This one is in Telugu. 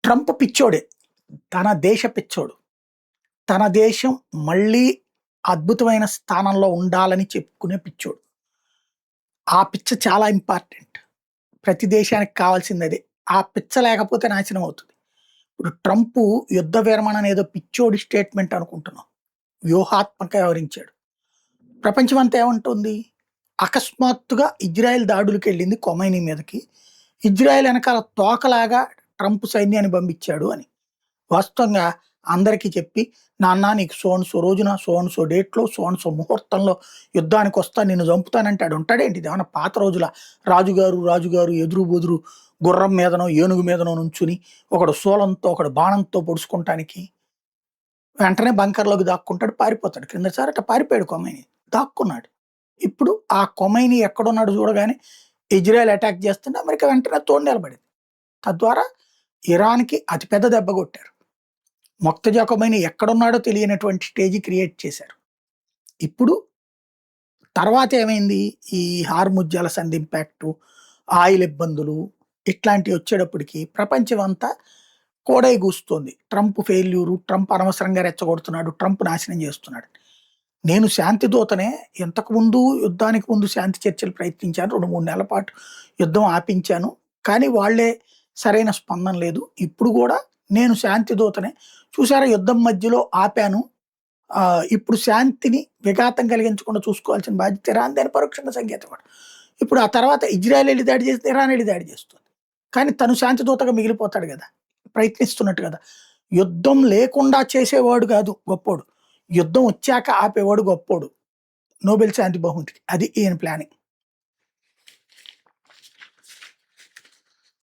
ట్రంప్ పిచ్చోడే. తన దేశ పిచ్చోడు. తన దేశం మళ్ళీ అద్భుతమైన స్థానంలో ఉండాలని చెప్పుకునే పిచ్చోడు. ఆ పిచ్చ చాలా ఇంపార్టెంట్. ప్రతి దేశానికి కావాల్సిందదే. ఆ పిచ్చ లేకపోతే నాశనం అవుతుంది. ఇప్పుడు ట్రంపు యుద్ధ విరమణ అనేదో పిచ్చోడి స్టేట్మెంట్ అనుకుంటున్నాం. వ్యూహాత్మకంగా వ్యవహరించాడు. ప్రపంచమంతా ఏమంటుంది? అకస్మాత్తుగా ఇజ్రాయెల్ దాడులకెళ్ళింది ఖొమైనీ మీదకి. ఇజ్రాయెల్ ఎనకాల తోకలాగా ట్రంప్ సైన్యాన్ని పంపించాడు అని. వాస్తవంగా అందరికీ చెప్పి, "నాన్న నీకు సో అండ్ సో రోజున, సో అండ్ సో డేట్‌లో, సో అండ్ సో ముహూర్తంలో యుద్ధానికొస్తా, నిన్ను చంపుతానంటే" ఆడుంటాడేంటి? ఇదేమన్నా పాత రోజులా? రాజుగారు ఎదురు బెదురు గుర్రం మీదనో, ఏనుగు మీదనో నుంచుని, ఒకడు శూలంతో, ఒకడు బాణంతో పొడుచుకుంటానికి. వెంటనే బంకర్‌లోకి దాక్కుంటాడు, పారిపోతాడు. క్రిందసారి అట్లా పారిపోయాడు ఖొమైనీ. దాక్కున్నాడు. ఇప్పుడు ఆ ఖొమైనీ ఎక్కడున్నాడో చూడగానే ఇజ్రాయెల్ అటాక్ చేస్తుంటే అమెరికా వెంటనే తోడు నిలబడింది. తద్వారా ఇరాన్‌కి అతిపెద్ద దెబ్బ కొట్టారు. మొక్తజా ఖొమైనీ ఎక్కడున్నాడో తెలియనటువంటి స్టేజ్ క్రియేట్ చేశారు. ఇప్పుడు తర్వాత ఏమైంది? ఈ హార్ముజ్ జలసంధి ఇంపాక్టు, ఆయిల్ ఇబ్బందులు ఇట్లాంటివి వచ్చేటప్పటికి ప్రపంచమంతా కోడై కూస్తోంది. ట్రంప్ ఫెయిల్యూరు, ట్రంప్ అనవసరంగా రెచ్చగొడుతున్నాడు, ట్రంప్ నాశనం చేస్తున్నాడు. నేను శాంతి దూతనే. ఇంతకుముందు యుద్ధానికి ముందు శాంతి చర్చలు ప్రయత్నించాను. 2, 3 నెలల పాటు యుద్ధం ఆపించాను. కానీ వాళ్ళే సరైన స్పందన లేదు. ఇప్పుడు గూడా నేను శాంతి దూతనే. చూసారా యుద్ధం మధ్యలో ఆపాను. ఇప్పుడు శాంతిని విఘాతం కలిగించకుండా చూసుకోవాల్సిన బాధ్యత ఇరాన్‌ది అని పరోక్షంగా సంకేతం కూడా. ఇప్పుడు ఆ తర్వాత ఇజ్రాయెల్ ఎళ్లి దాడి చేస్తే ఇరాన్ ఎళ్లి దాడి చేస్తుంది. కానీ తను శాంతి దూతగా మిగిలిపోతాడు గదా! ప్రయత్నిస్తున్నట్టు గదా! యుద్ధం లేకుండా చేసేవాడు గాదు గొప్పోడు. యుద్ధం వచ్చాక ఆపేవాడు గొప్పోడు. నోబెల్ శాంతి బహుమతికి. అది ఈయన ప్లానింగ్.